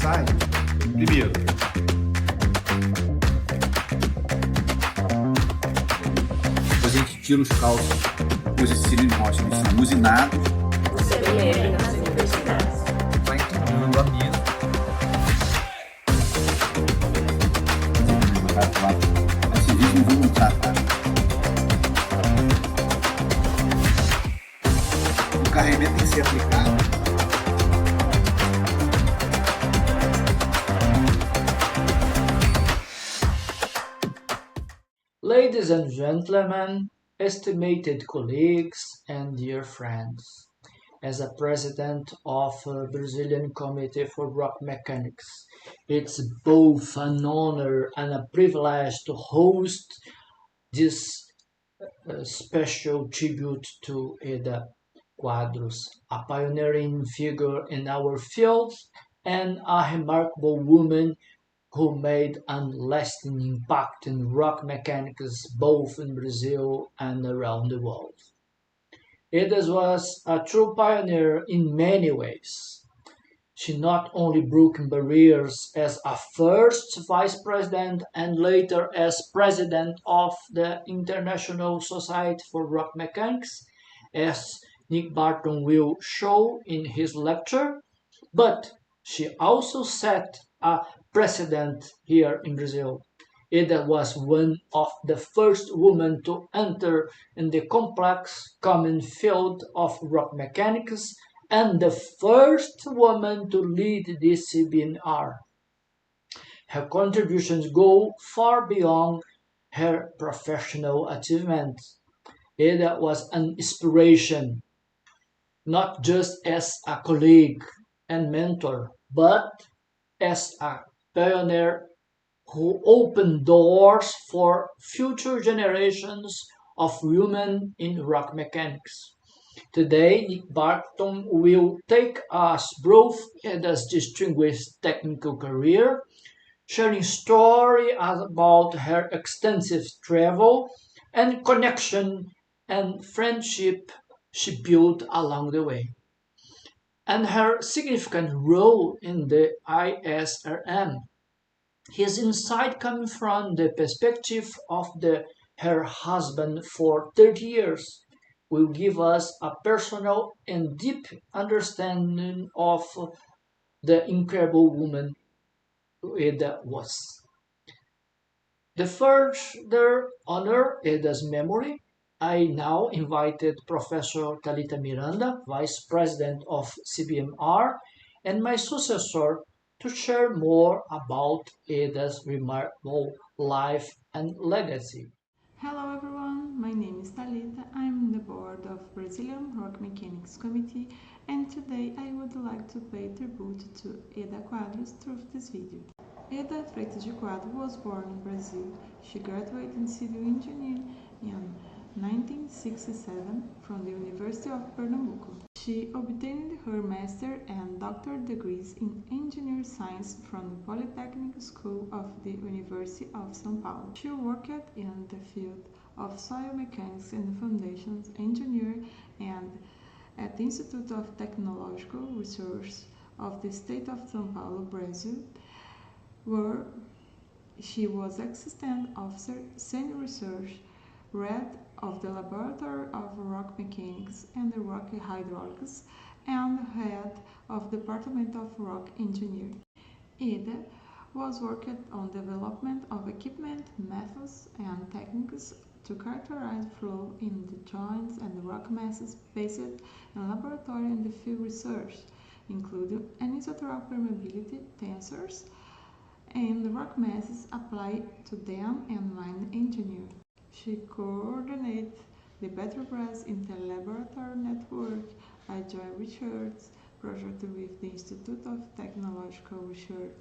sai, primeiro, depois a gente tira os cálculos, depois esse cilinómetro, eles são usinados. O CBMR nas universidades. Vai entornando a mesa. Esse vídeo não vou mostrar, tá? O carregamento tem que ser aplicado. Ladies and gentlemen, estimated colleagues and dear friends, as a president of the Brazilian Committee for Rock Mechanics, it's both an honor and a privilege to host this special tribute to Eda Quadros, a pioneering figure in our field and a remarkable woman who made a lasting impact in rock mechanics both in Brazil and around the world. Eda was a true pioneer in many ways. She not only broke barriers as a first vice president and later as president of the International Society for Rock Mechanics, as Nick Barton will show in his lecture, but she also set a precedent here in Brazil. Eda was one of the first women to enter in the complex common field of rock mechanics and the first woman to lead the CBMR. Her contributions go far beyond her professional achievements. Eda was an inspiration, not just as a colleague and mentor, but as a pioneer who opened doors for future generations of women in rock mechanics. Today, Nick Barton will take us through Eda's distinguished technical career, sharing stories about her extensive travel and connection and friendship she built along the way, and her significant role in the ISRM. His insight coming from the perspective of her husband for 30 years will give us a personal and deep understanding of the incredible woman Eda was. To further honor Eda's memory, I now invited Professor Thalita Miranda, Vice President of CBMR, and my successor to share more about Eda's remarkable life and legacy. Hello everyone, my name is Thalita. I'm the board of Brazilian Rock Mechanics Committee, and today I would like to pay tribute to Eda Quadros through this video. Eda Quadros was born in Brazil. She graduated in civil engineering in 1967 from the University of Pernambuco. She obtained her master and doctorate degrees in engineering science from the Polytechnic School of the University of São Paulo. She worked in the field of soil mechanics and foundations engineering and at the Institute of Technological Research of the state of São Paulo, Brazil, where she was assistant officer, senior research, head of the Laboratory of Rock Mechanics and the Rock Hydraulics, and head of the Department of Rock Engineering. Eda was working on development of equipment, methods, and techniques to characterize flow in the joints and rock masses based in laboratory and the field research, including anisotropic permeability tensors and the rock masses applied to them and mine engineering. She coordinates the Petrobras Interlaboratory Network, a joint research project with the Institute of Technological Research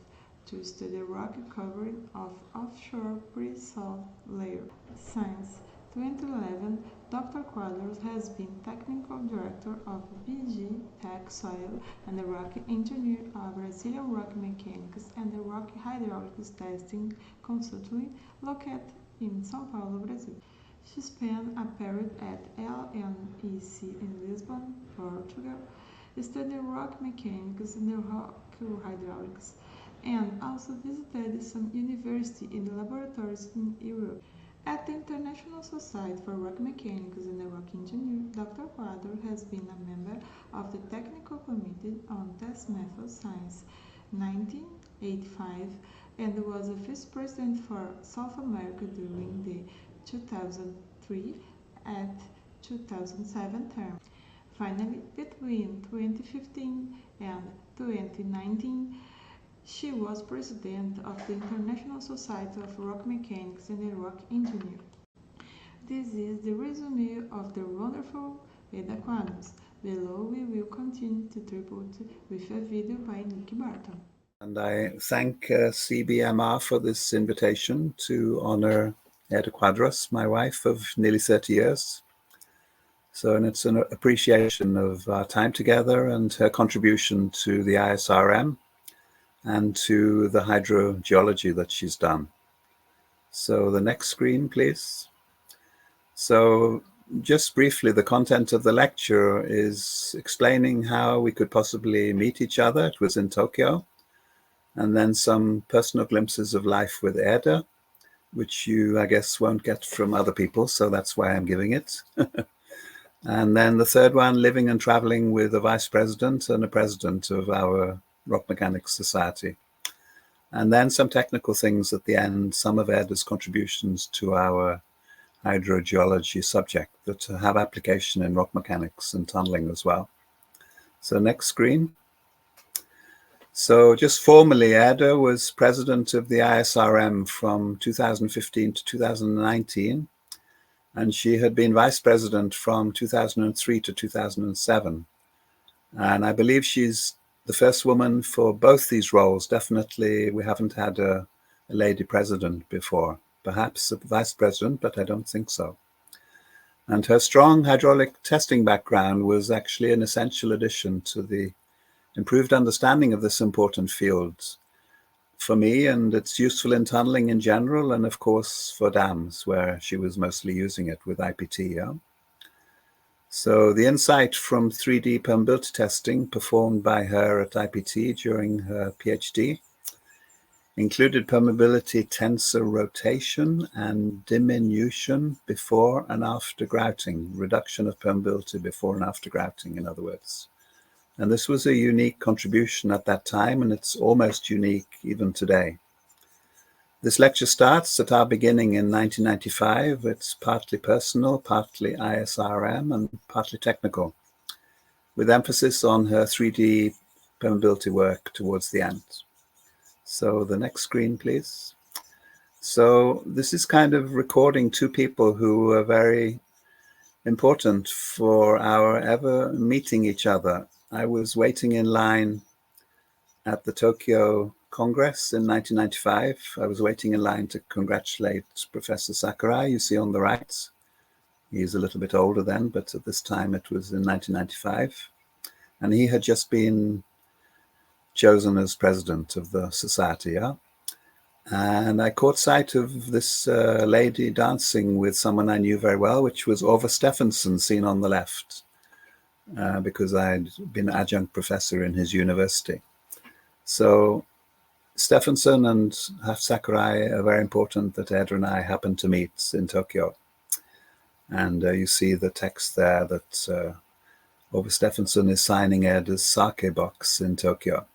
to study rock covering of offshore pre-salt layer. Since 2011, Dr. Quadros has been Technical Director of BG Tech Soil and the Rock Engineer of Brazilian Rock Mechanics and the Rock Hydraulics Testing Consulting located in São Paulo, Brazil. She spent a period at LNEC in Lisbon, Portugal, studying rock mechanics and rock hydraulics, and also visited some universities and laboratories in Europe. At the International Society for Rock Mechanics and Rock Engineering, Dr. Quadros has been a member of the Technical Committee on Test Method Science 1985 and was a vice president for South America during the 2003 and 2007 term. Finally, between 2015 and 2019, she was president of the International Society of Rock Mechanics and Rock Engineering. This is the resume of the wonderful Eda Quadros. Below we will continue to tribute with a video by Nick Barton. And I thank CBMR for this invitation to honor Eda Quadros, my wife of nearly 30 years. And it's an appreciation of our time together and her contribution to the ISRM and to the hydrogeology that she's done. So the next screen, please. So just briefly, the content of the lecture is explaining how we could possibly meet each other. It was in Tokyo. And then some personal glimpses of life with Eda, which you, I guess, won't get from other people. So that's why I'm giving it. And then the third one, living and traveling with a vice president and a president of our Rock Mechanics Society. And then some technical things at the end, some of Eda's contributions to our hydrogeology subject that have application in rock mechanics and tunneling as well. So next screen. So just formally, Eda was president of the ISRM from 2015 to 2019, and she had been vice president from 2003 to 2007. And I believe she's the first woman for both these roles. Definitely, we haven't had a lady president before. Perhaps a vice president, but I don't think so. And her strong hydraulic testing background was actually an essential addition to the improved understanding of this important field for me, and it's useful in tunneling in general, and of course for dams, where she was mostly using it with IPT. Yeah? So the insight from 3D permeability testing performed by her at IPT during her PhD included permeability tensor rotation and diminution before and after grouting, reduction of permeability before and after grouting, in other words. And this was a unique contribution at that time, and it's almost unique even today. This lecture starts at our beginning in 1995. It's partly personal, partly ISRM, and partly technical, with emphasis on her 3D permeability work towards the end. So the next screen, please. So this is kind of recording two people who were very important for our ever meeting each other. I was waiting in line at the Tokyo Congress in 1995. I was waiting in line to congratulate Professor Sakurai, you see on the right. He's a little bit older then, but at this time it was in 1995. And he had just been chosen as president of the society. Yeah? And I caught sight of this lady dancing with someone I knew very well, which was Ove Stephenson, seen on the left, because I'd been adjunct professor in his university. So Stephenson and Sakurai are very important that Eda and I happened to meet in Tokyo. And you see the text there that Ove Stephenson is signing Eda's sake box in Tokyo.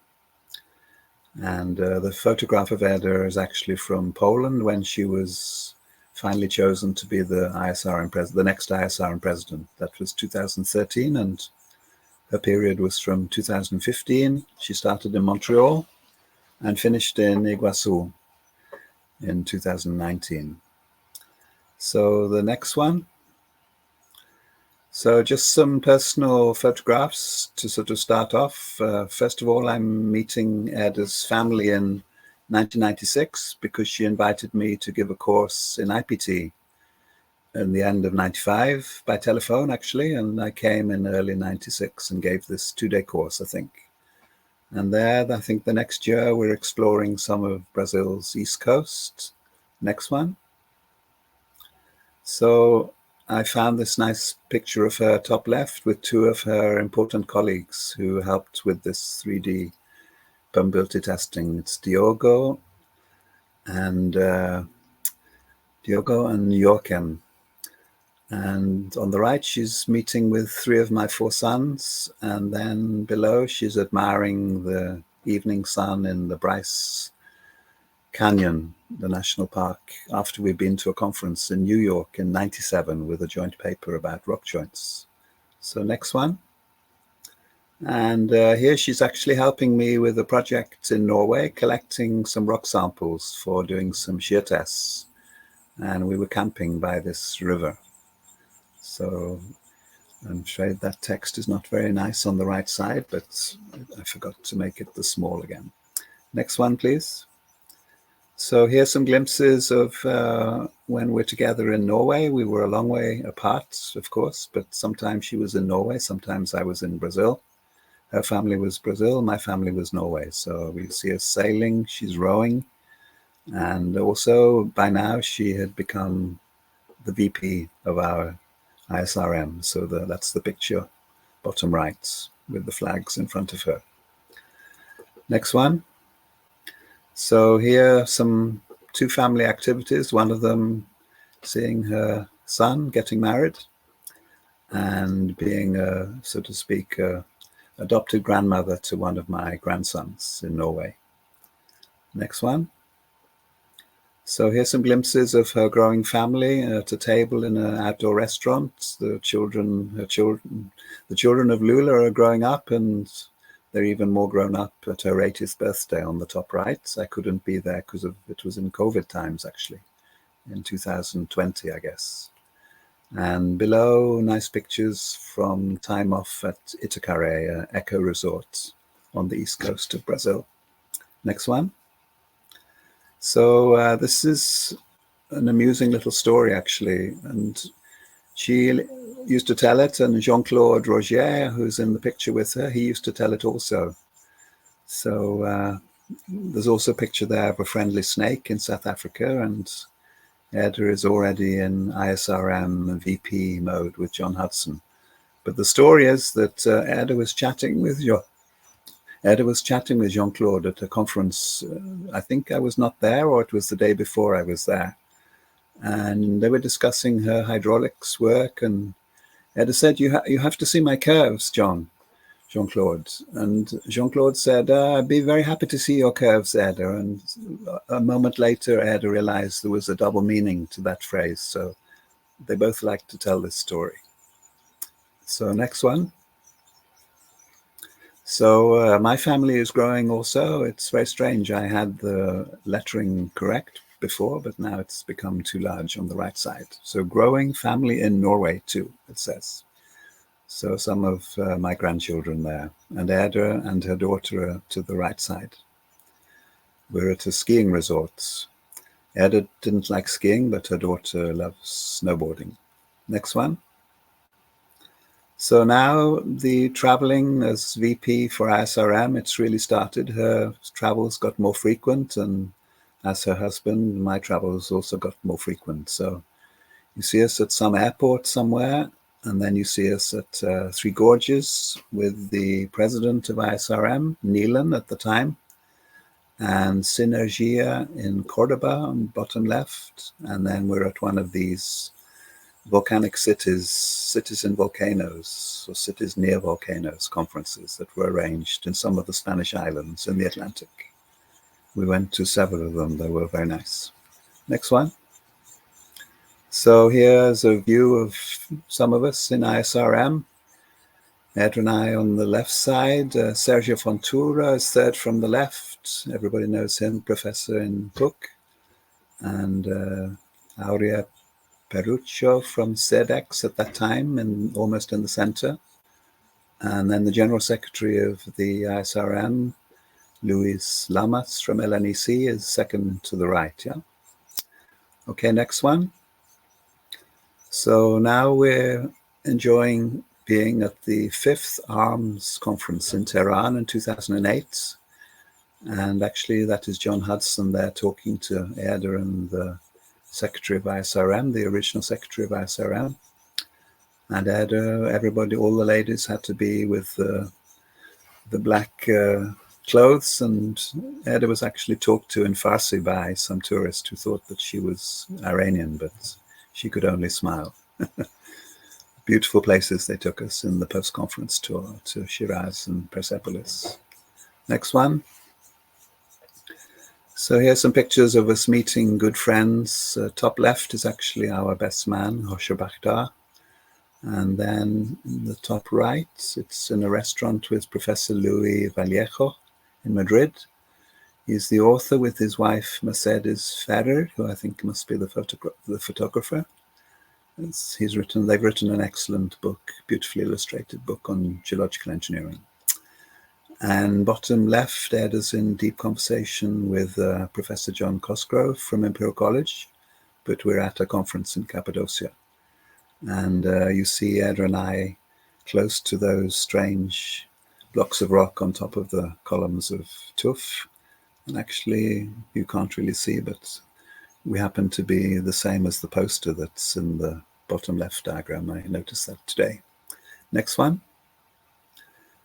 And the photograph of Eda is actually from Poland when she was finally chosen to be the ISRM president, the next ISRM president. That was 2013, and her period was from 2015. She started in Montreal and finished in Iguazu in 2019. So the next one. So just some personal photographs to sort of start off. First of all, I'm meeting Eda's family in 1996 because she invited me to give a course in IPT in the end of 95 by telephone, actually. And I came in early 96 and gave this 2-day course, I think. And there, I think the next year, we're exploring some of Brazil's East Coast. Next one. So I found this nice picture of her top left with two of her important colleagues who helped with this 3D multitasking. It's Diogo and Joachim. And on the right, she's meeting with 3 of my 4 sons. And then below, she's admiring the evening sun in the Bryce Canyon, the national park, after we've been to a conference in New York in '97 with a joint paper about rock joints. So next one. And here she's actually helping me with a project in Norway, collecting some rock samples for doing some shear tests. And we were camping by this river. So I'm afraid that text is not very nice on the right side, but I forgot to make it the small again. Next one, please. So here's some glimpses of when we're together in Norway. We were a long way apart, of course, but sometimes she was in Norway, sometimes I was in Brazil. Her family was Brazil, my family was Norway. So we see her sailing, she's rowing. And also by now she had become the VP of our ISRM. So that's the picture, bottom right, with the flags in front of her. Next one. So here are some 2 family activities. One of them seeing her son getting married and being, so to speak, adopted grandmother to one of my grandsons in Norway. Next one. So here's some glimpses of her growing family at a table in an outdoor restaurant. The children of Lula are growing up, and they're even more grown up at her 80th birthday on the top right. I couldn't be there because it was in COVID times, actually, in 2020, I guess. And below, nice pictures from time off at Itacaré, eco resort on the east coast of Brazil. Next one. So this is an amusing little story, actually, and she used to tell it, and Jean-Claude Roger, who's in the picture with her, he used to tell it also. So there's also a picture there of a friendly snake in South Africa, and Eda is already in ISRM VP mode with John Hudson. But the story is that Eda was chatting with Jean-Claude at a conference. I think I was not there, or it was the day before I was there. And they were discussing her hydraulics work, and Eda said, you have to see my curves, Jean-Claude. And Jean-Claude said, I'd be very happy to see your curves, Eda. And a moment later, Eda realized there was a double meaning to that phrase. So they both like to tell this story. So next one. So my family is growing also. It's very strange. I had the lettering correct before, but now it's become too large on the right side. So growing family in Norway too, it says. So some of my grandchildren there, and Eda and her daughter are to the right side. We're at a skiing resort. Eda didn't like skiing, but her daughter loves snowboarding. Next one. So now the traveling as VP for ISRM, it's really started. Her travels got more frequent, and as her husband, my travels also got more frequent. So you see us at some airport somewhere, and then you see us at Three Gorges with the president of ISRM, Neelan at the time, and Synergia in Cordoba on bottom left. And then we're at one of these volcanic cities in volcanoes, or cities near volcanoes conferences that were arranged in some of the Spanish islands in the Atlantic. We went to several of them. They were very nice. Next one. So here's a view of some of us in ISRM. Eda and I on the left side. Sergio Fontura is third from the left. Everybody knows him, professor in Cook. And Aurea Peruccio from SEDEX at that time, and almost in the center. And then the General Secretary of the ISRM, Luis Lamas from LNEC, is second to the right. Yeah. Okay, next one. So now we're enjoying being at the 5th ARMS conference in Tehran in 2008. And actually that is John Hudson there talking to Eda and the Secretary of ISRM, the original Secretary of ISRM. And Eda, everybody, all the ladies had to be with the black clothes, and Eda was actually talked to in Farsi by some tourist who thought that she was Iranian, but she could only smile. Beautiful places they took us in the post-conference tour to Shiraz and Persepolis. Next one. So here's some pictures of us meeting good friends. Top left is actually our best man, Hosher Bakhtar. And then in the top right, it's in a restaurant with Professor Luis Vallejo in Madrid. He's the author with his wife Mercedes Ferrer, who I think must be the photographer. They've written an excellent book, beautifully illustrated book on geological engineering. And bottom left, Eda's in deep conversation with Professor John Cosgrove from Imperial College, but we're at a conference in Cappadocia. And you see Eda and I close to those strange blocks of rock on top of the columns of tuff. And actually, you can't really see, but we happen to be the same as the poster that's in the bottom left diagram. I noticed that today. Next one.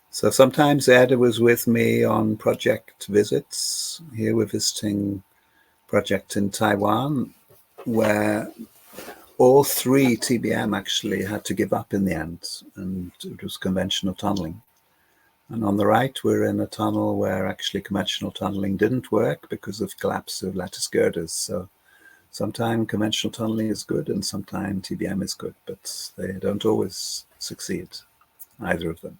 So sometimes Eda was with me on project visits. Here we're visiting a project in Taiwan, where all three TBM actually had to give up in the end, and it was conventional tunneling. And on the right, we're in a tunnel where actually conventional tunneling didn't work because of collapse of lattice girders. So sometimes conventional tunneling is good and sometimes TBM is good, but they don't always succeed, either of them.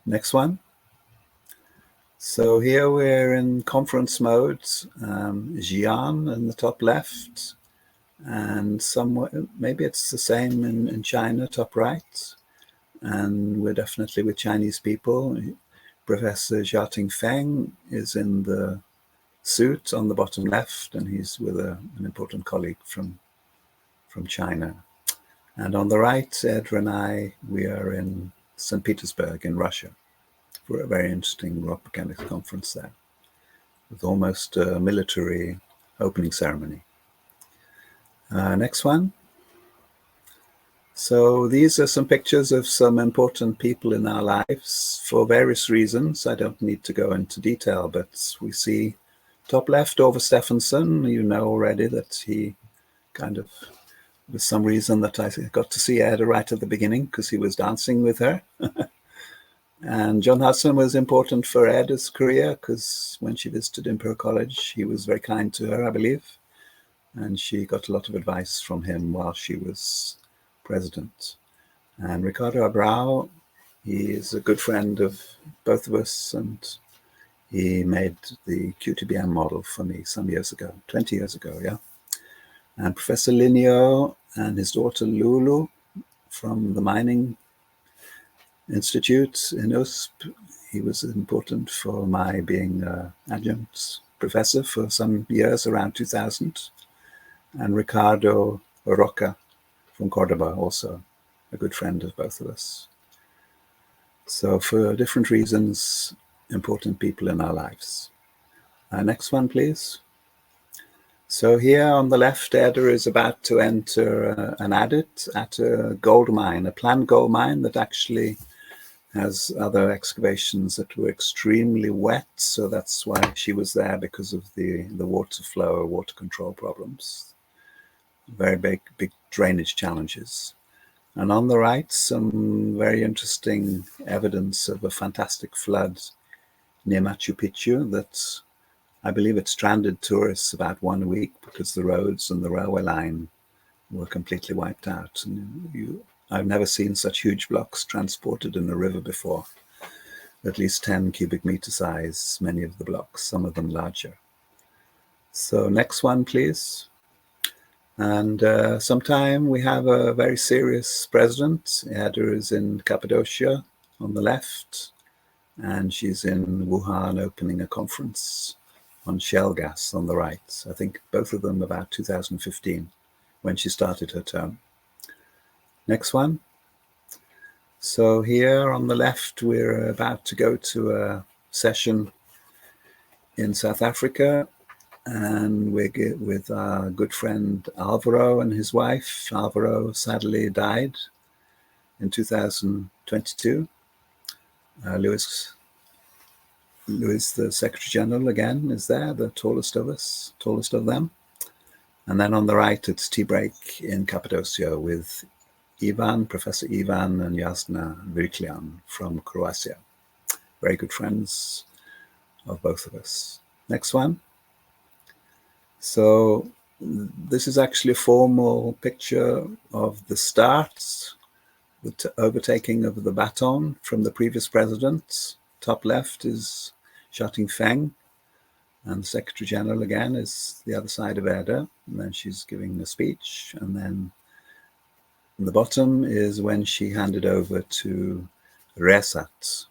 Next one. So here we're in conference mode, Xi'an in the top left, and somewhat, maybe it's the same in China, top right. And we're definitely with Chinese people. Professor Xiaoting Feng is in the suit on the bottom left, and he's with an important colleague from China. And on the right, Eda and I, we are in St. Petersburg in Russia for a very interesting rock mechanics conference there, with almost a military opening ceremony. Next one. So these are some pictures of some important people in our lives for various reasons. I don't need to go into detail, but we see top left, Ove Stephenson. You know already that he kind of, with some reason that I got to see Eda right at the beginning because he was dancing with her. And John Hudson was important for Eda's career because when she visited Imperial College, he was very kind to her, I believe. And she got a lot of advice from him while she was president. And Ricardo Abrao, he is a good friend of both of us, and he made the QTBM model for me some years ago, 20 years ago, yeah. And Professor Linio and his daughter Lulu from the Mining Institute in USP, he was important for my being adjunct professor for some years, around 2000. And Ricardo Roca from Cordoba, also a good friend of both of us. So for different reasons, important people in our lives. Next one, please. So here on the left, Eda is about to enter an adit at a gold mine, a planned gold mine that actually has other excavations that were extremely wet. So that's why she was there, because of the water flow or water control problems. Very big drainage challenges. And on the right, some very interesting evidence of a fantastic flood near Machu Picchu that I believe it stranded tourists about 1 week because the roads and the railway line were completely wiped out. And I've never seen such huge blocks transported in a river before, at least 10 cubic meter size, many of the blocks, some of them larger. So next one, please. And sometime we have a very serious president. Eda is in Cappadocia on the left, and she's in Wuhan opening a conference on shale gas on the right. I think both of them about 2015, when she started her term. Next one. So here on the left, we're about to go to a session in South Africa, and we're with our good friend Alvaro and his wife. Alvaro sadly died in 2022. Luis Louis, the Secretary General, again, is there, the tallest of us, tallest of them. And then on the right, it's tea break in Cappadocia with Ivan, Professor Ivan and Jasna Virklian from Croatia. Very good friends of both of us. Next one. So this is actually a formal picture of the start, the overtaking of the baton from the previous president. Top left is Xiaoting Feng, and the Secretary General again is the other side of Eda, and then she's giving a speech, and then in the bottom is when she handed over to Resat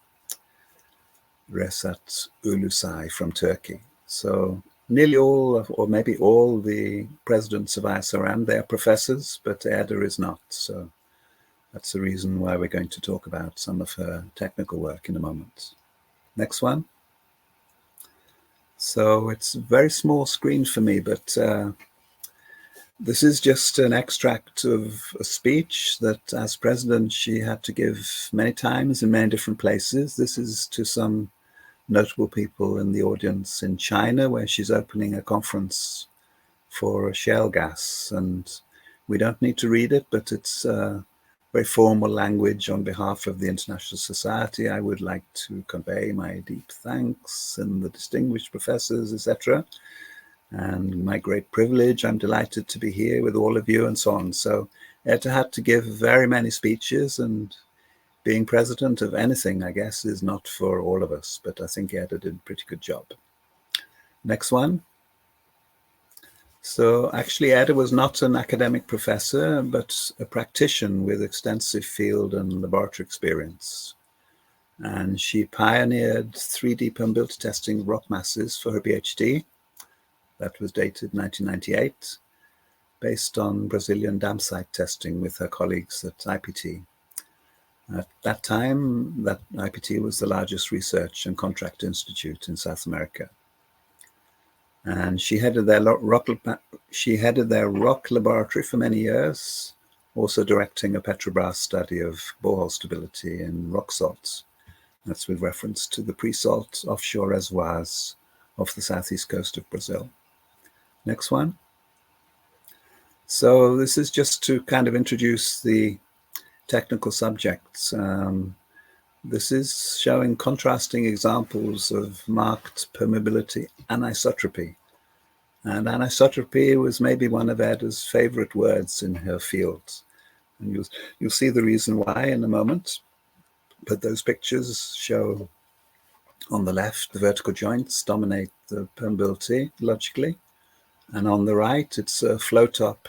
Ulusay from Turkey. So nearly all, or maybe all, the presidents of ISRM, they are professors, but Eda is not. So that's the reason why we're going to talk about some of her technical work in a moment. Next one. So it's a very small screen for me, but this is just an extract of a speech that as president she had to give many times in many different places. This is to some notable people in the audience in China, where she's opening a conference for shale gas. And we don't need to read it, but it's very formal language. On behalf of the International Society, I would like to convey my deep thanks and the distinguished professors, etc. And my great privilege, I'm delighted to be here with all of you, and so on. So Eda had to give very many speeches, and being president of anything, I guess, is not for all of us, but I think Eda did a pretty good job. Next one. So actually, Eda was not an academic professor, but a practitioner with extensive field and laboratory experience. And she pioneered 3D permeability testing of rock masses for her PhD. That was dated 1998, based on Brazilian dam site testing with her colleagues at IPT. At that time, that IPT was the largest research and contract institute in South America. And she headed their rock laboratory for many years, also directing a Petrobras study of borehole stability in rock salts. That's with reference to the pre-salt offshore reservoirs off the southeast coast of Brazil. Next one. So this is just to kind of introduce the technical subjects. This is showing contrasting examples of marked permeability anisotropy. And anisotropy was maybe one of Eda's favorite words in her field. And you'll see the reason why in a moment. But those pictures show on the left, the vertical joints dominate the permeability logically. And on the right, it's a flow top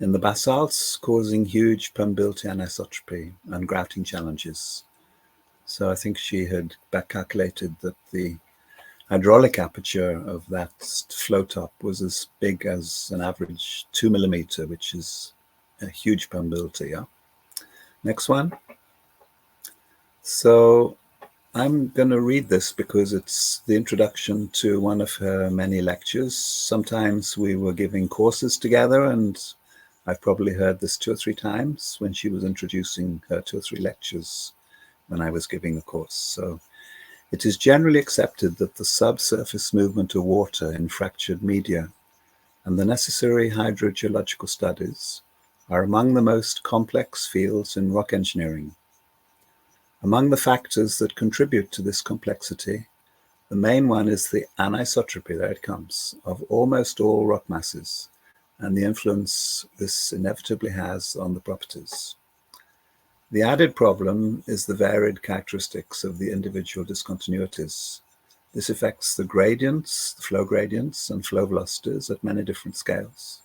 in the basalts causing huge permeability anisotropy and grouting challenges. So I think she had back calculated that the hydraulic aperture of that flow top was as big as an average 2 millimeter, which is a huge permeability. Yeah. Next one. So I'm going to read this because it's the introduction to one of her many lectures. Sometimes we were giving courses together, and I've probably heard this 2 or 3 times when she was introducing her 2 or 3 lectures when I was giving the course. So it is generally accepted that the subsurface movement of water in fractured media and the necessary hydrogeological studies are among the most complex fields in rock engineering. Among the factors that contribute to this complexity, the main one is the anisotropy, there it comes, of almost all rock masses, and the influence this inevitably has on the properties. The added problem is the varied characteristics of the individual discontinuities. This affects the gradients, the flow gradients, and flow velocities at many different scales.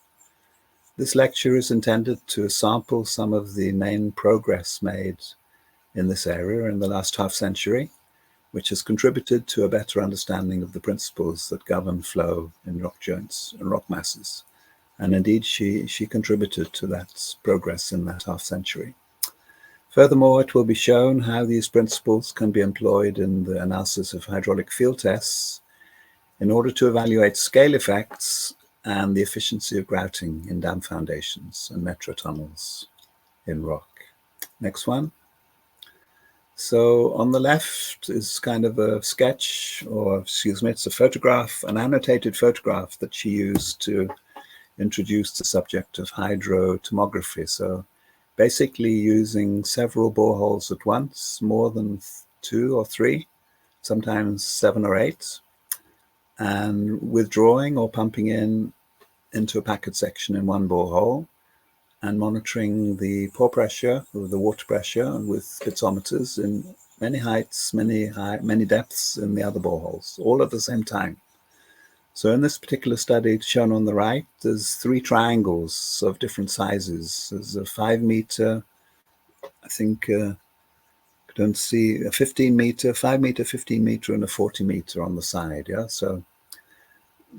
This lecture is intended to sample some of the main progress made in this area in the last half century, which has contributed to a better understanding of the principles that govern flow in rock joints and rock masses. And indeed, she contributed to that progress in that half century. Furthermore, it will be shown how these principles can be employed in the analysis of hydraulic field tests in order to evaluate scale effects and the efficiency of grouting in dam foundations and metro tunnels in rock. Next one. So on the left is kind of a sketch, or excuse me, it's a photograph, an annotated photograph that she used to introduce the subject of hydrotomography. So basically using several boreholes at once, more than 2 or 3, sometimes 7 or 8, and withdrawing or pumping into a packet section in one borehole, and monitoring the pore pressure or the water pressure with spitzometers in many heights, many depths in the other boreholes, all at the same time. So in this particular study shown on the right, there's 3 triangles of different sizes. There's a 5 meter, I think, don't see, a 15 meter, 5 meter, 15 meter, and a 40 meter on the side. Yeah, so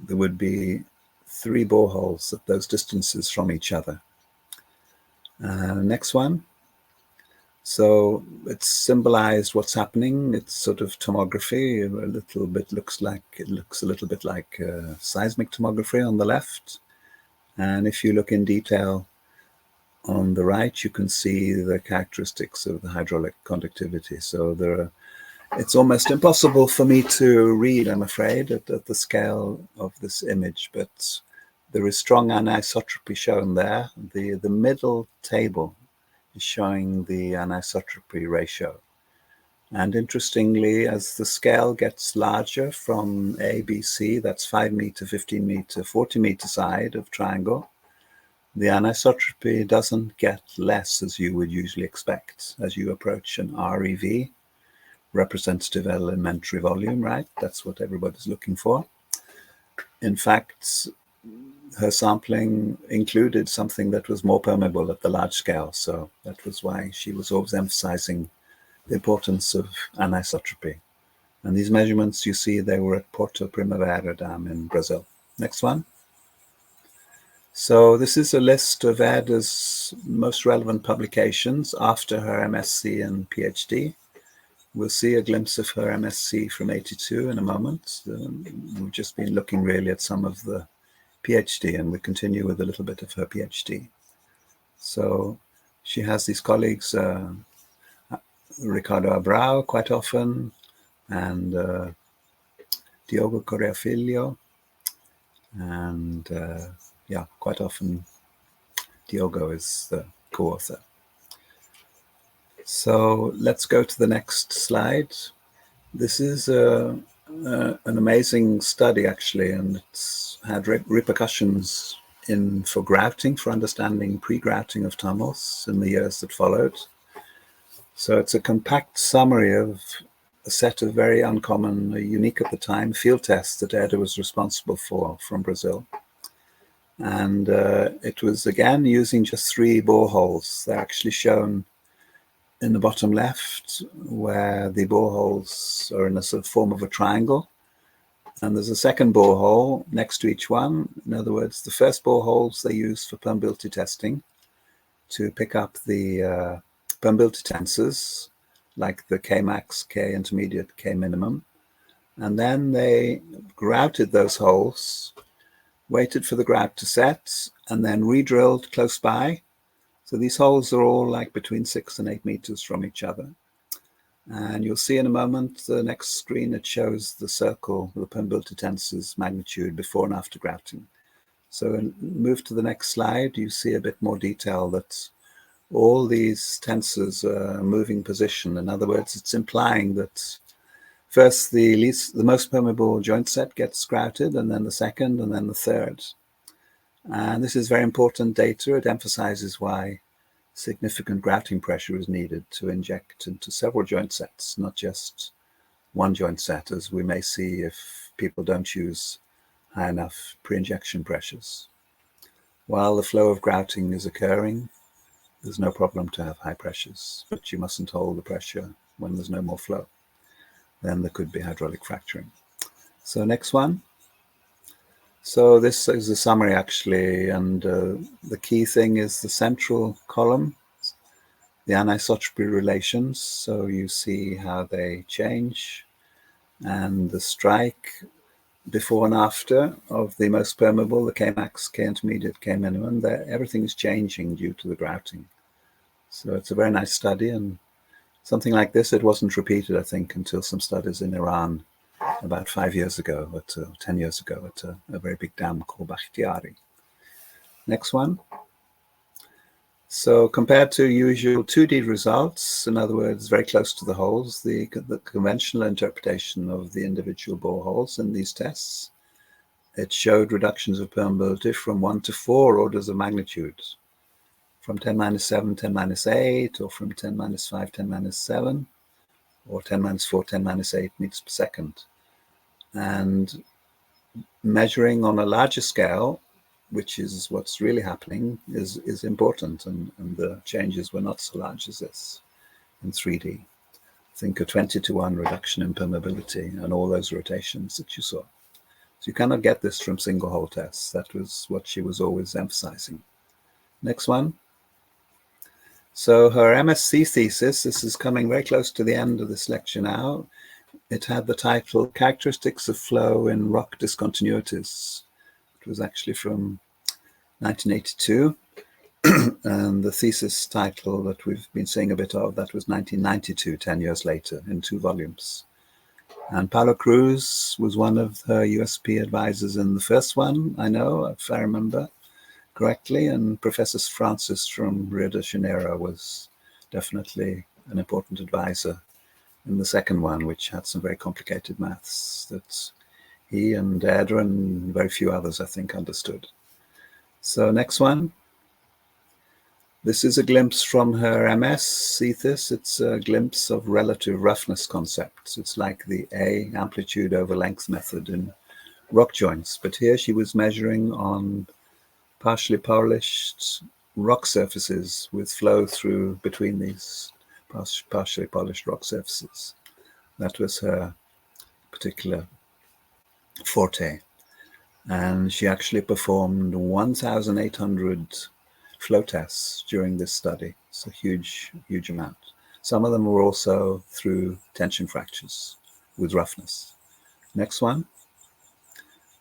there would be 3 boreholes at those distances from each other. Next one. So it's symbolized what's happening. It's sort of tomography. A little bit looks a little bit like seismic tomography on the left. And if you look in detail on the right, you can see the characteristics of the hydraulic conductivity. So it's almost impossible for me to read, I'm afraid, at the scale of this image, but there is strong anisotropy shown there. The middle table is showing the anisotropy ratio. And interestingly, as the scale gets larger from A, B, C, that's 5 meter, 15 meter, 40 meter side of triangle, the anisotropy doesn't get less as you would usually expect as you approach an REV, representative elementary volume, right? That's what everybody's looking for. In fact, her sampling included something that was more permeable at the large scale. So that was why she was always emphasizing the importance of anisotropy. And these measurements, you see, they were at Porto Primavera Dam in Brazil. Next one. So this is a list of Eda's most relevant publications after her MSc and PhD. We'll see a glimpse of her MSc from 82 in a moment. We've just been looking really at some of the PhD, and we continue with a little bit of her PhD. So she has these colleagues, Ricardo Abrao quite often, and Diogo Correa Filho, and yeah, quite often Diogo is the co-author. So let's go to the next slide. This is an amazing study, actually, and it's had repercussions for grouting, for understanding pre-grouting of tunnels in the years that followed. So it's a compact summary of a set of very uncommon, unique at the time, field tests that Eda was responsible for from Brazil. And it was, again, using just 3 boreholes. They're actually shown in the bottom left, where the boreholes are in a sort of form of a triangle. And there's a second borehole next to each one. In other words, the first boreholes they use for permeability testing to pick up the permeability tensors, like the Kmax, K intermediate, K minimum. And then they grouted those holes, waited for the grout to set, and then re-drilled close by. So these holes are all like between 6 and 8 meters from each other. And you'll see in a moment, the next screen, it shows the circle, the permeability tensors magnitude before and after grouting. So move to the next slide, you see a bit more detail that all these tensors are moving position. In other words, it's implying that first the most permeable joint set gets grouted, and then the second, and then the third. And this is very important data. It emphasizes why significant grouting pressure is needed to inject into several joint sets, not just one joint set, as we may see if people don't use high enough pre-injection pressures. While the flow of grouting is occurring, there's no problem to have high pressures, but you mustn't hold the pressure when there's no more flow. Then there could be hydraulic fracturing. So next one. So this is a summary, actually, and the key thing is the central column, the anisotropy relations. So you see how they change, and the strike before and after of the most permeable, the Kmax, K intermediate, K minimum, everything is changing due to the grouting. So it's a very nice study, and Something like this, it wasn't repeated, I think, until some studies in Iran about 5 years ago, 10 years ago, at a very big dam called Bakhtiari. Next one. So compared to usual 2D results, in other words, very close to the holes, the conventional interpretation of the individual boreholes in these tests, it showed reductions of permeability from 1 to 4 orders of magnitude, from 10-7, 10-8, or from 10-5, 10-7, or 10-4, 10-8 meters per second. And measuring on a larger scale, which is what's really happening, is important, and the changes were not so large as this in 3D. Think a 20-to-1 reduction in permeability and all those rotations that you saw. So you cannot get this from single hole tests. That was what she was always emphasizing. Next one. So her MSc thesis, this is coming very close to the end of this lecture now. It had the title Characteristics of Flow in Rock Discontinuities. It was actually from 1982, and the thesis title that we've been seeing a bit of, that was 1992, 10 years later, in 2 volumes. And Paulo Cruz was one of her USP advisors in the first one, I know, if I remember correctly, and Professor Francis from Rio de Janeiro was definitely an important advisor in the second one, which had some very complicated maths that he and Eda and very few others, I think, understood. So next one. This is a glimpse from her MS thesis. It's a glimpse of relative roughness concepts. It's like the A amplitude over length method in rock joints. But here she was measuring on partially polished rock surfaces with flow through between these partially polished rock surfaces. That was her particular forte. And she actually performed 1,800 flow tests during this study. It's a huge, huge amount. Some of them were also through tension fractures with roughness. Next one.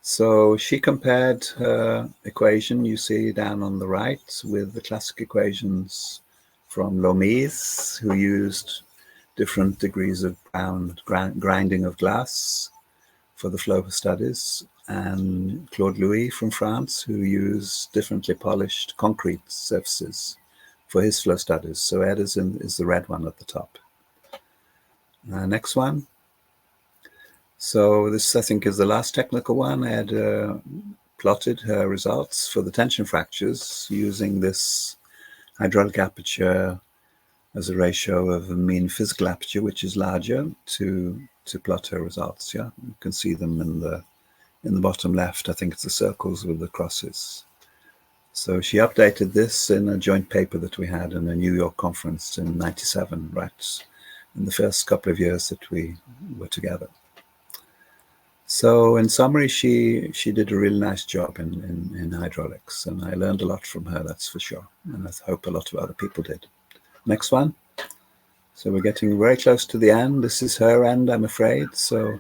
So she compared her equation, you see down on the right, with the classic equations from Lomise, who used different degrees of grinding of glass for the flow studies, and Claude Louis from France, who used differently polished concrete surfaces for his flow studies. So Eda's is the red one at the top. Next one. So this, I think, is the last technical one. Eda plotted her results for the tension fractures using this hydraulic aperture as a ratio of a mean physical aperture, which is larger, to plot her results. Yeah, you can see them in the bottom left. I think it's the circles with the crosses. So she updated this in a joint paper that we had in a New York conference in '97, right in the first couple of years that we were together. So in summary, she did a really nice job in hydraulics, and I learned a lot from her, that's for sure. And I hope a lot of other people did. Next one. So we're getting very close to the end. This is her end, I'm afraid. So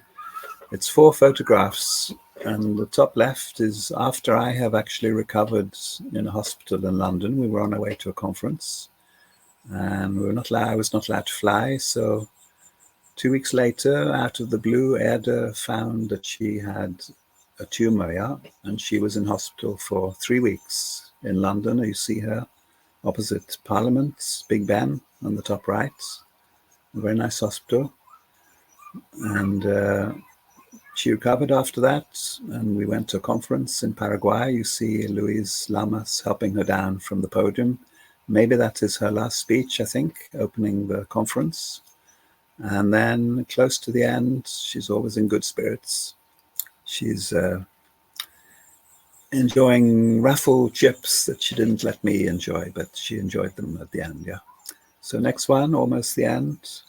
it's 4 photographs, and the top left is after I have actually recovered in a hospital in London. We were on our way to a conference, and I was not allowed to fly. So 2 weeks later, out of the blue, Eda found that she had a tumor, yeah, and she was in hospital for 3 weeks in London. You see her opposite Parliament, Big Ben, on the top right. A very nice hospital. And she recovered after that, and we went to a conference in Paraguay. You see Luis Lamas helping her down from the podium. Maybe that is her last speech, I think, opening the conference. And then close to the end, she's always in good spirits. She's enjoying raffle chips that she didn't let me enjoy, but she enjoyed them at the end, yeah. So next one, almost the end.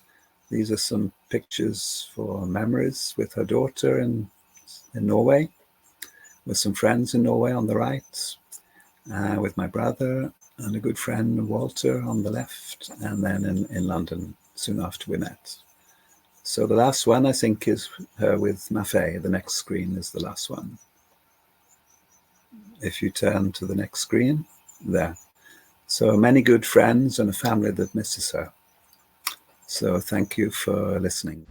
These are some pictures for memories with her daughter in Norway, with some friends in Norway on the right, with my brother and a good friend, Walter, on the left, and then in London soon after we met. So the last one, I think, is her with Maffei. The next screen is the last one. If you turn to the next screen, there. So many good friends and a family that misses her. So thank you for listening.